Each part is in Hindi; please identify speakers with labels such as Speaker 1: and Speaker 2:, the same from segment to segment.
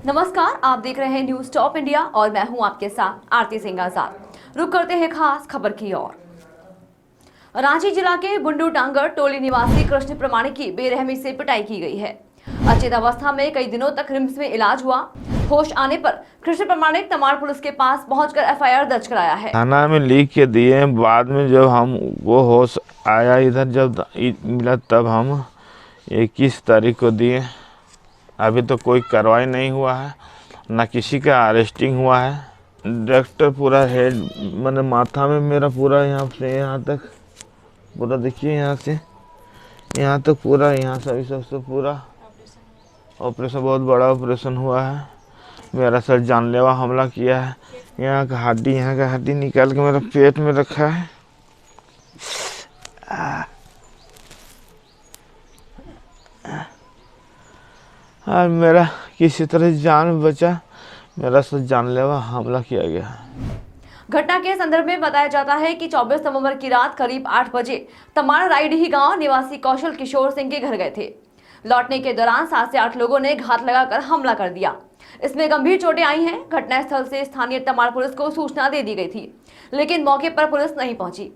Speaker 1: नमस्कार, आप देख रहे हैं न्यूज टॉप इंडिया और मैं हूं आपके साथ आरती सिंह आजाद। रुक करते हैं खास खबर की ओर। रांची जिला के बुंडू टांगर टोली निवासी कृष्ण प्रमाणिक की बेरहमी से पिटाई की गई है। अचेत अवस्था में कई दिनों तक रिम्स में इलाज हुआ। होश आने पर कृष्ण प्रमाणिक तमाड़ पुलिस के पास पहुंचकर एफआईआर दर्ज कराया है।
Speaker 2: थाना में लिख के दिए, बाद में जब हम वो होश आया इधर जब मिला तब हम 21 तारीख को दिए। अभी तो कोई कार्रवाई नहीं हुआ है, ना किसी का अरेस्टिंग हुआ है। डॉक्टर पूरा हेड मैंने माथा में मेरा पूरा यहाँ से यहाँ तक पूरा देखिए, यहाँ से यहाँ तक पूरा, यहाँ से सबसे पूरा ऑपरेशन, बहुत बड़ा ऑपरेशन हुआ है। मेरा सर जानलेवा हमला किया है। यहाँ का हड्डी निकाल के मेरा पेट में रखा है। और मेरा किसी तरह जान बचा, मेरा सर जानलेवा हमला किया गया।
Speaker 1: घटना के संदर्भ में बताया जाता है कि 24 नवंबर की रात करीब 8 बजे तमाड़ रायडीही गांव निवासी कौशल किशोर सिंह के घर गए थे। लौटने के दौरान 7 से 8 लोगों ने घात लगाकर हमला कर दिया। इसमें गंभीर चोटें आई हैं। घटनास्थल से स्थानीय तमाड़ पुलिस को सूचना दे दी गई थी, लेकिन मौके पर पुलिस नहीं पहुंची।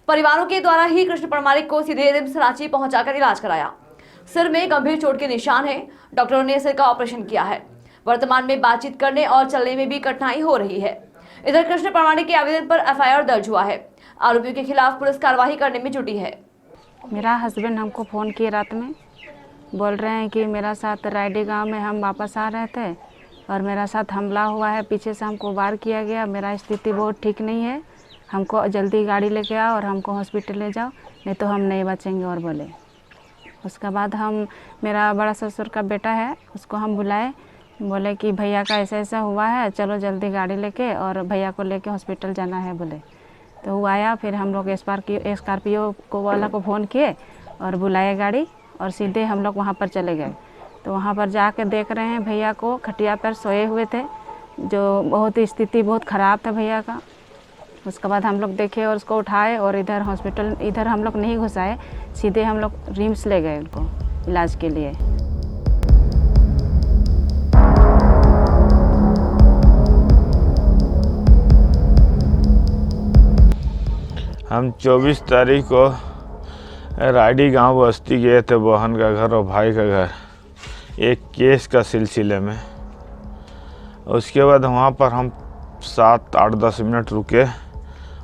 Speaker 1: परिवारों के द्वारा ही कृष्ण प्रमाणिक को सीधे रिम्स रांची पहुंचाकर इलाज कराया। सिर में गंभीर चोट के निशान है। डॉक्टरों ने सिर का ऑपरेशन किया है। वर्तमान में बातचीत करने और चलने में भी कठिनाई हो रही है। इधर कृष्ण प्रमाणिक के आवेदन पर एफआईआर दर्ज हुआ है। आरोपियों के खिलाफ पुलिस कार्रवाई करने में जुटी है।
Speaker 3: मेरा हस्बैंड हमको फ़ोन किए रात में, बोल रहे हैं कि मेरा साथ रायडी गांव में हम वापस आ रहे थे और मेरा साथ हमला हुआ है, पीछे से हमको वार किया गया, मेरा स्थिति बहुत ठीक नहीं है, हमको जल्दी गाड़ी लेके आओ और हमको हॉस्पिटल ले जाओ, नहीं तो हम नहीं बचेंगे। और बोले उसके बाद हम, मेरा बड़ा ससुर का बेटा है, उसको हम बुलाए, बोले कि भैया का ऐसा ऐसा हुआ है, चलो जल्दी गाड़ी लेके और भैया को लेके हॉस्पिटल जाना है। बोले तो वो आया। फिर हम लोग स्कॉर्पियो को वाला को फ़ोन किए और बुलाए गाड़ी और सीधे हम लोग वहाँ पर चले गए। तो वहाँ पर जाके देख रहे हैं भैया को खटिया पर सोए हुए थे, जो बहुत स्थिति बहुत ख़राब था भैया का। उसके बाद हम लोग देखे और उसको उठाए और इधर हॉस्पिटल, इधर हम लोग नहीं घुसाए, सीधे हम लोग रिम्स ले गए उनको इलाज के लिए।
Speaker 2: हम 24 तारीख को रायडी गांव बस्ती गए थे, बहन का घर और भाई का घर, एक केस का सिलसिले में। उसके बाद वहाँ पर हम 7, 8, 10 मिनट रुके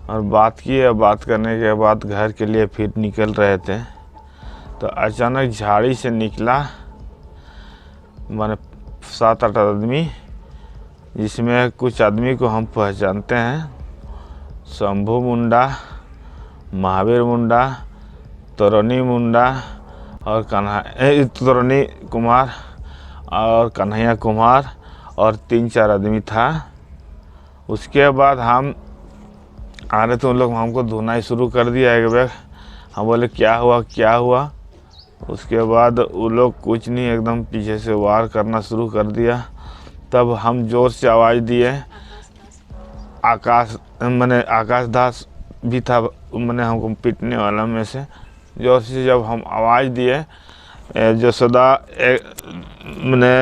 Speaker 2: और बात किए। बात करने के बाद घर के लिए फिर निकल रहे थे तो अचानक झाड़ी से निकला माने 7-8 आदमी, जिसमें कुछ आदमी को हम पहचानते हैं, शंभू मुंडा, महावीर मुंडा, तोरनी मुंडा और तोरनी कुमार और कन्हैया कुमार और 3-4 आदमी था। उसके बाद हम आ रहे थे, उन लोग हमको धुनाई शुरू कर दिया एक बैग। हम बोले क्या हुआ। उसके बाद वो लोग कुछ नहीं, एकदम पीछे से वार करना शुरू कर दिया। तब हम जोर से आवाज़ दिए। आकाश दास भी था मैंने हमको पीटने वाला में से। जोर से जब हम आवाज़ दिए, जो सदा मैंने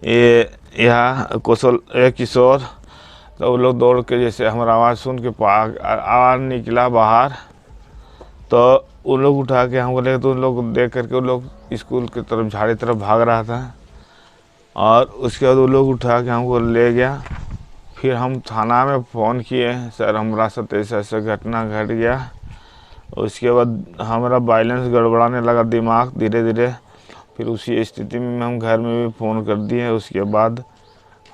Speaker 2: ये यहाँ कौशल किशोर, तो वो लोग दौड़ के, जैसे हमारा आवाज़ सुन के आवाज़ निकला बाहर, तो उन लोग उठा के हमको ले, तो उन लोग देख करके उन लोग स्कूल की तरफ, झाड़ी तरफ भाग रहा था। और उसके बाद वो लोग उठा के हमको ले गया। फिर हम थाना में फ़ोन किए, सर हमारा साथ ऐसा ऐसा घटना घट गया। उसके बाद हमारा बैलेंस गड़बड़ाने लगा दिमाग धीरे धीरे। फिर उसी स्थिति में हम घर में भी फ़ोन कर दिए। उसके बाद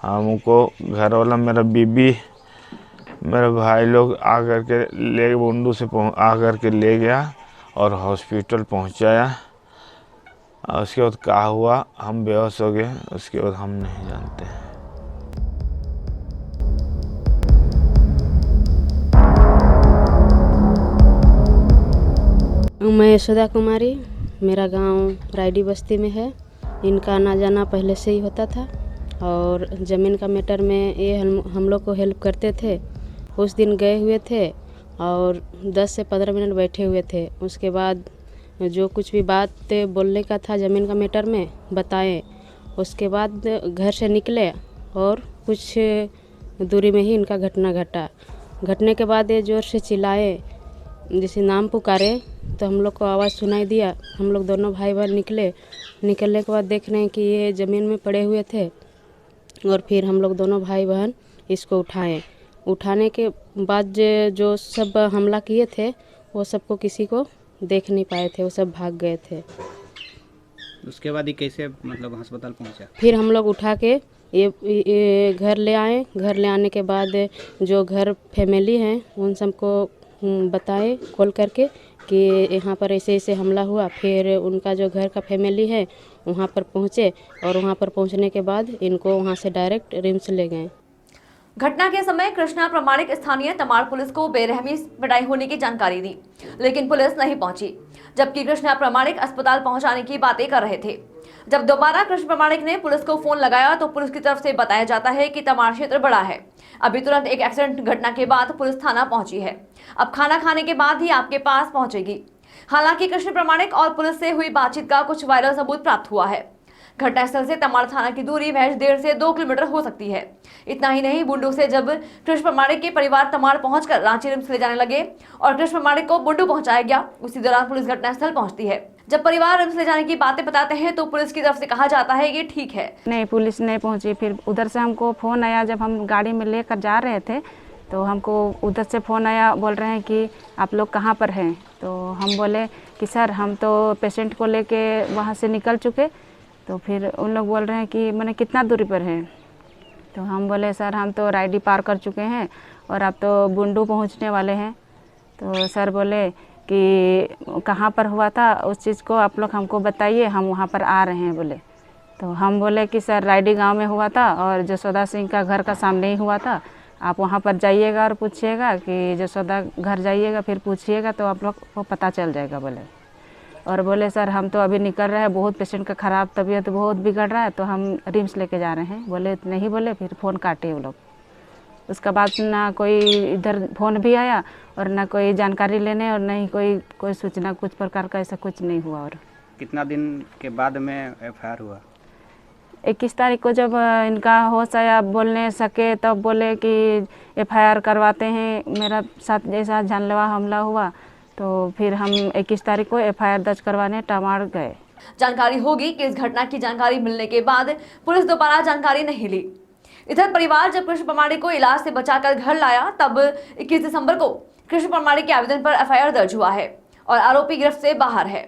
Speaker 2: हमको घर वाला, मेरा बीबी, मेरे भाई लोग आ कर के ले, बुंडू से आ कर के ले गया और हॉस्पिटल पहुंचाया। उसके बाद क्या हुआ, हम बेहोश हो गए। उसके बाद हम नहीं जानते।
Speaker 4: मैं यशोदा कुमारी, मेरा गांव रायडी बस्ती में है। इनका आना जाना पहले से ही होता था और ज़मीन का मैटर में ये हम लोग को हेल्प करते थे। उस दिन गए हुए थे और 10 से 15 मिनट बैठे हुए थे। उसके बाद जो कुछ भी बात बोलने का था ज़मीन का मैटर में बताएं उसके बाद घर से निकले और कुछ दूरी में ही इनका घटना घटा। घटने के बाद ये ज़ोर से चिल्लाए, जैसे नाम पुकारे, तो हम लोग को आवाज़ सुनाई दिया। हम लोग दोनों भाई बहन निकलने के बाद देख रहे हैं कि ये ज़मीन में पड़े हुए थे। और फिर हम लोग दोनों भाई बहन इसको उठाने के बाद जो सब हमला किए थे वो सबको किसी को देख नहीं पाए थे, वो सब भाग गए थे।
Speaker 5: उसके बाद ही कैसे मतलब अस्पताल पहुंचा?
Speaker 4: फिर हम लोग उठा के ये घर ले आए। घर ले आने के बाद जो घर फैमिली हैं उन सबको बताए कॉल करके कि यहाँ पर ऐसे ऐसे हमला हुआ। फिर उनका जो घर का फैमिली है वहाँ पर पहुँचे और वहाँ पर पहुँचने के बाद इनको वहाँ से डायरेक्ट रिम्स ले गए।
Speaker 1: घटना के समय कृष्णा प्रमाणिक स्थानीय तमाड़ पुलिस को बेरहमी पिटाई होने की जानकारी दी, लेकिन पुलिस नहीं पहुंची, जबकि कृष्णा प्रमाणिक अस्पताल पहुंचाने की बातें कर रहे थे। जब दोबारा कृष्ण प्रमाणिक ने पुलिस को फोन लगाया तो पुलिस की तरफ से बताया जाता है कि तमाड़ क्षेत्र बड़ा है, अभी तुरंत एक एक्सीडेंट घटना के बाद पुलिस थाना पहुंची है, अब खाना खाने के बाद ही आपके पास पहुंचेगी। हालांकि कृष्ण प्रमाणिक और पुलिस से हुई बातचीत का कुछ वायरल सबूत प्राप्त हुआ है। घटनास्थल से तमाड़ थाना की दूरी महज 1.5 से 2 किलोमीटर हो सकती है। इतना ही नहीं, बुंडू से जब कृष्ण प्रमाणिक के परिवार तमाड़ पहुंचकर रांची रिम्स ले जाने लगे और कृष्ण प्रमाणिक को बुंडू पहुंचाया गया, उसी दौरान पुलिस घटनास्थल पहुंचती है। जब परिवार रिम्स ले जाने की बातें बताते हैं तो पुलिस की तरफ से कहा जाता है कि ठीक है।
Speaker 3: नहीं, पुलिस नहीं पहुंची। फिर उधर से हमको फ़ोन आया, जब हम गाड़ी में लेकर जा रहे थे तो हमको उधर से फ़ोन आया, बोल रहे हैं कि आप लोग कहाँ पर हैं। तो हम बोले कि सर हम तो पेशेंट को लेके वहाँ से निकल चुके। तो फिर उन लोग बोल रहे हैं कि मैंने कितना दूरी पर है। तो हम बोले सर हम तो रायडी पार कर चुके हैं और अब तो बुंडू पहुंचने वाले हैं। तो सर बोले कि कहाँ पर हुआ था उस चीज़ को आप लोग हमको बताइए, हम वहाँ पर आ रहे हैं बोले। तो हम बोले कि सर रायडी गांव में हुआ था और जसोदा सिंह का घर का सामने ही हुआ था, आप वहाँ पर जाइएगा और पूछिएगा कि जसोदा घर जाइएगा, फिर पूछिएगा तो आप लोग को पता चल जाएगा बोले। और बोले सर हम तो अभी निकल रहे हैं, बहुत पेशेंट का ख़राब तबीयत बहुत बिगड़ रहा है, तो हम रिम्स लेके जा रहे हैं बोले। नहीं बोले, फिर फ़ोन काटे वो लोग। उसके बाद ना कोई इधर फ़ोन भी आया और ना कोई जानकारी लेने और नहीं कोई सूचना, कुछ प्रकार का ऐसा कुछ नहीं हुआ। और
Speaker 5: कितना दिन के बाद में एफआईआर हुआ?
Speaker 3: 21 तारीख को जब इनका होश आया, बोलने सके, तब बोले कि एफआईआर करवाते हैं, मेरा साथ जैसा जानलेवा हमला हुआ। तो फिर हम 21 तारीख को एफआईआर दर्ज करवाने तमाड़ गए।
Speaker 1: जानकारी होगी कि इस घटना की जानकारी मिलने के बाद पुलिस दोबारा जानकारी नहीं ली। इधर परिवार जब कृष्ण प्रमाणिक को इलाज से बचाकर घर लाया तब 21 दिसंबर को कृष्ण प्रमाणिक के आवेदन पर एफआईआर दर्ज हुआ है और आरोपी गिरफ्त से बाहर है।